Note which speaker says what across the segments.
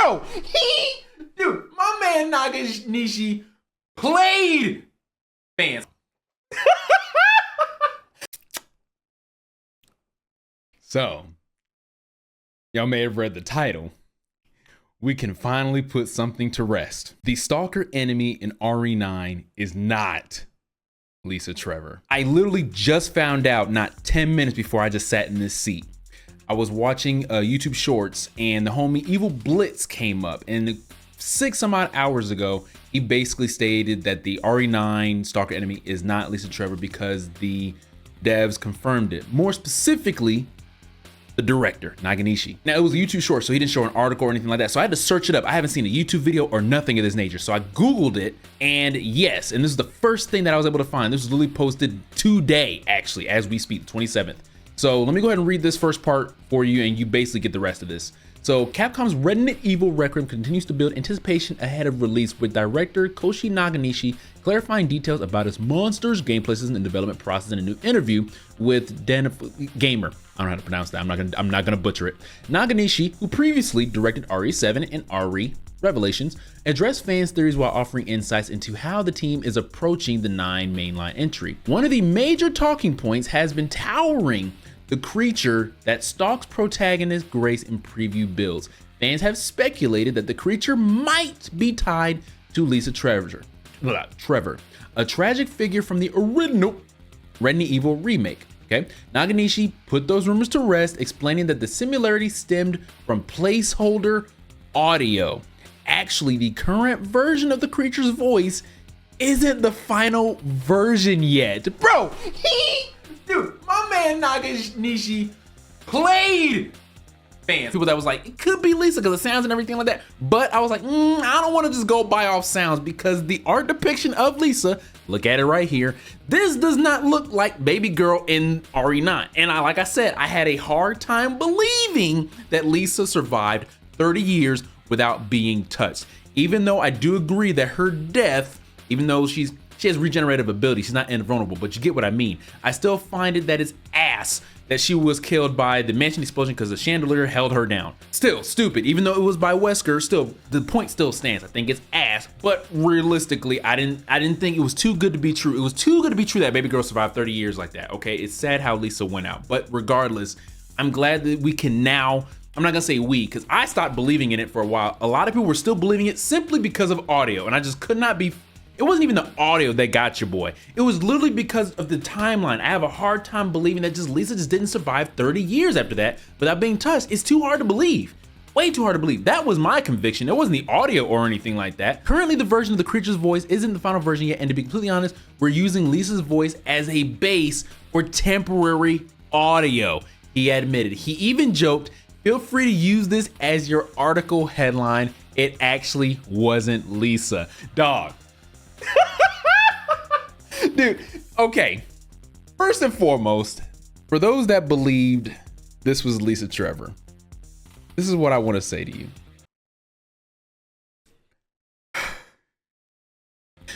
Speaker 1: Bro, dude, my man Nakanishi played fans. So, y'all may have read the title. We can finally put something to rest. The stalker enemy in RE9 is not Lisa Trevor. I literally just found out not 10 minutes before I just sat in this seat. I was watching YouTube shorts and the homie Evil Blitz came up, and 6 some odd hours ago, he basically stated that the RE9 stalker enemy is not Lisa Trevor because the devs confirmed it. More specifically, the director, Nakanishi. Now, it was a YouTube short, so he didn't show an article or anything like that. So I had to search it up. I haven't seen a YouTube video or nothing of this nature. So I Googled it, and yes, and this is the first thing that I was able to find. This was literally posted today, actually, as we speak, the 27th. So let me go ahead and read this first part for you, and you basically get the rest of this. So Capcom's Resident Evil Requiem continues to build anticipation ahead of release, with director Koshi Nakanishi clarifying details about its monsters, gameplay system, and development process in a new interview with Gamer. I don't know how to pronounce that. I'm not gonna butcher it. Nakanishi, who previously directed RE7 and RE Revelations, addressed fans' theories while offering insights into how the team is approaching the 9 mainline entry. One of the major talking points has been towering the creature that stalks protagonist Grace in preview builds. Fans have speculated that the creature might be tied to Lisa Trevor, a tragic figure from the original Resident Evil remake. Okay, Nakanishi put those rumors to rest, explaining that the similarity stemmed from placeholder audio. Actually, the current version of the creature's voice isn't the final version yet. Bro, dude, my man Nakanishi played fans. People that was like, it could be Lisa because of sounds and everything like that. But I was like, I don't want to just go by off sounds, because the art depiction of Lisa, look at it right here, this does not look like baby girl in RE9. And like I said, I had a hard time believing that Lisa survived 30 years without being touched. Even though I do agree that her death, even though she has regenerative ability, she's not invulnerable, but you get what I mean. I still find it that it's ass that she was killed by the mansion explosion because the chandelier held her down. Still stupid, even though it was by Wesker, still, the point still stands. I think it's ass, but realistically, I didn't think it was too good to be true. It was too good to be true that baby girl survived 30 years like that, okay? It's sad how Lisa went out, but regardless, I'm glad that we can now, I'm not gonna say we, because I stopped believing in it for a while. A lot of people were still believing it simply because of audio, and I just could not be. It wasn't even the audio that got your boy. It was literally because of the timeline. I have a hard time believing that Lisa just didn't survive 30 years after that without being touched. It's too hard to believe. Way too hard to believe. That was my conviction. It wasn't the audio or anything like that. Currently, the version of the creature's voice isn't the final version yet, and to be completely honest, we're using Lisa's voice as a base for temporary audio, he admitted. He even joked, "Feel free to use this as your article headline. It actually wasn't Lisa." Dog. Dude, okay. First and foremost, for those that believed this was Lisa Trevor, this is what I want to say to you.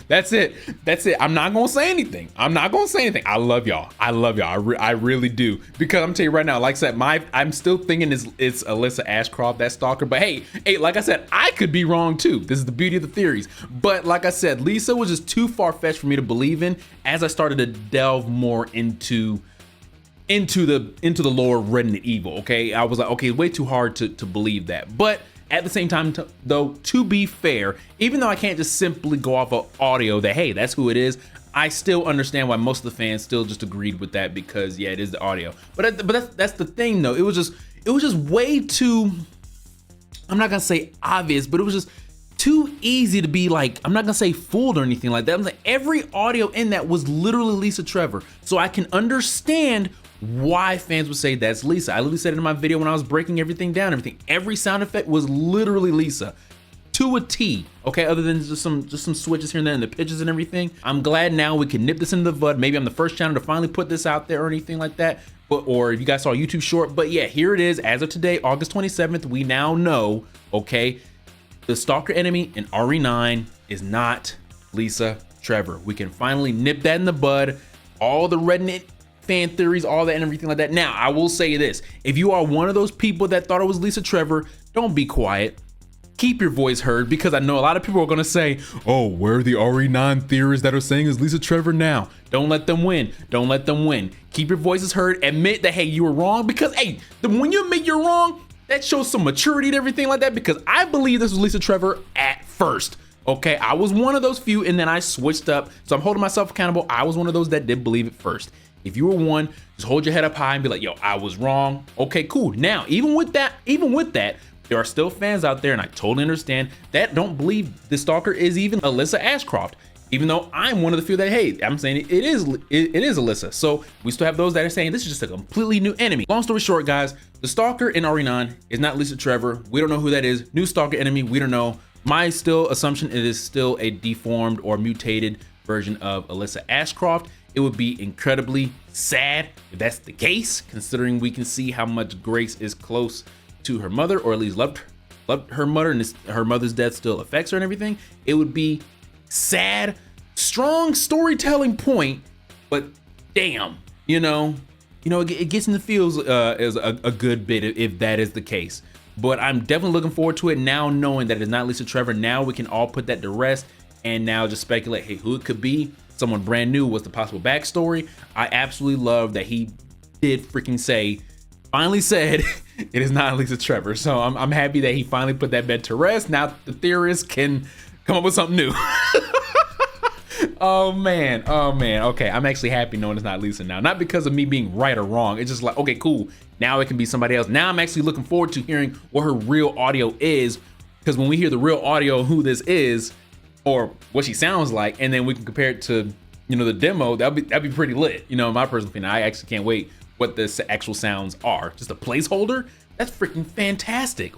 Speaker 1: That's it. That's it. I'm not gonna say anything. I'm not gonna say anything. I love y'all. I love y'all. I really do. Because I'm telling you right now, like I said, I'm still thinking it's Alyssa Ashcroft, that stalker. But hey, like I said, I could be wrong too. This is the beauty of the theories. But like I said, Lisa was just too far-fetched for me to believe in as I started to delve more into the lore of Resident Evil. Okay, I was like, okay, way too hard to believe that. But at the same time, though, to be fair, even though I can't just simply go off of audio that, hey, that's who it is, I still understand why most of the fans still just agreed with that, because yeah, it is the audio. But that's the thing though. It was just way too, I'm not gonna say obvious, but it was just too easy to be like, I'm not gonna say fooled or anything like that. I'm like, every audio in that was literally Lisa Trevor. So I can understand why fans would say that's Lisa. I literally said it in my video when I was breaking everything down. Every sound effect was literally Lisa, to a T. Okay, other than just some switches here and there and the pitches and everything. I'm glad now we can nip this into the bud. Maybe I'm the first channel to finally put this out there or anything like that. Or if you guys saw a YouTube short. But yeah, here it is. As of today, August 27th, we now know, okay, the stalker enemy in RE9 is not Lisa Trevor. We can finally nip that in the bud. All the Reddit fan theories, all that and everything like that. Now, I will say this. If you are one of those people that thought it was Lisa Trevor, don't be quiet. keep your voice heard, because I know a lot of people are gonna say, oh, where are the RE9 theorists that are saying is Lisa Trevor now? Don't let them win. Don't let them win. Keep your voices heard. Admit that, hey, you were wrong, because hey, when you admit you're wrong, that shows some maturity and everything like that, because I believe this was Lisa Trevor at first. Okay, I was one of those few, and then I switched up, so I'm holding myself accountable. I was one of those that did believe it first. If you were one, just hold your head up high and be like, yo, I was wrong. Okay, cool. Now, even with that, there are still fans out there, and I totally understand, that don't believe the stalker is even Alyssa Ashcroft. Even though I'm one of the few that, hey, I'm saying it is Alyssa. So we still have those that are saying this is just a completely new enemy. Long story short, guys, the stalker in RE9 is not Lisa Trevor. We don't know who that is. New stalker enemy, we don't know. My assumption, it is still a deformed or mutated version of Alyssa Ashcroft. It would be incredibly sad if that's the case, considering we can see how much Grace is close to her mother, or at least loved her mother, and her mother's death still affects her and everything. It would be sad, strong storytelling point, but damn, it gets in the feels as a good bit if that is the case. But I'm definitely looking forward to it now, knowing that it's not Lisa Trevor. Now we can all put that to rest and now just speculate, hey, who it could be. Someone brand new. What's the possible backstory? I absolutely love that he did freaking finally said it is not Lisa Trevor. So I'm happy that he finally put that bet to rest. Now the theorists can come up with something new. Oh man. Okay, I'm actually happy knowing it's not Lisa now. Not because of me being right or wrong. It's just like, okay, cool. Now it can be somebody else. Now I'm actually looking forward to hearing what her real audio is, because when we hear the real audio, who this is, or what she sounds like, and then we can compare it to, the demo, that'd be pretty lit. My personal opinion, I actually can't wait what the actual sounds are. Just a placeholder? That's freaking fantastic.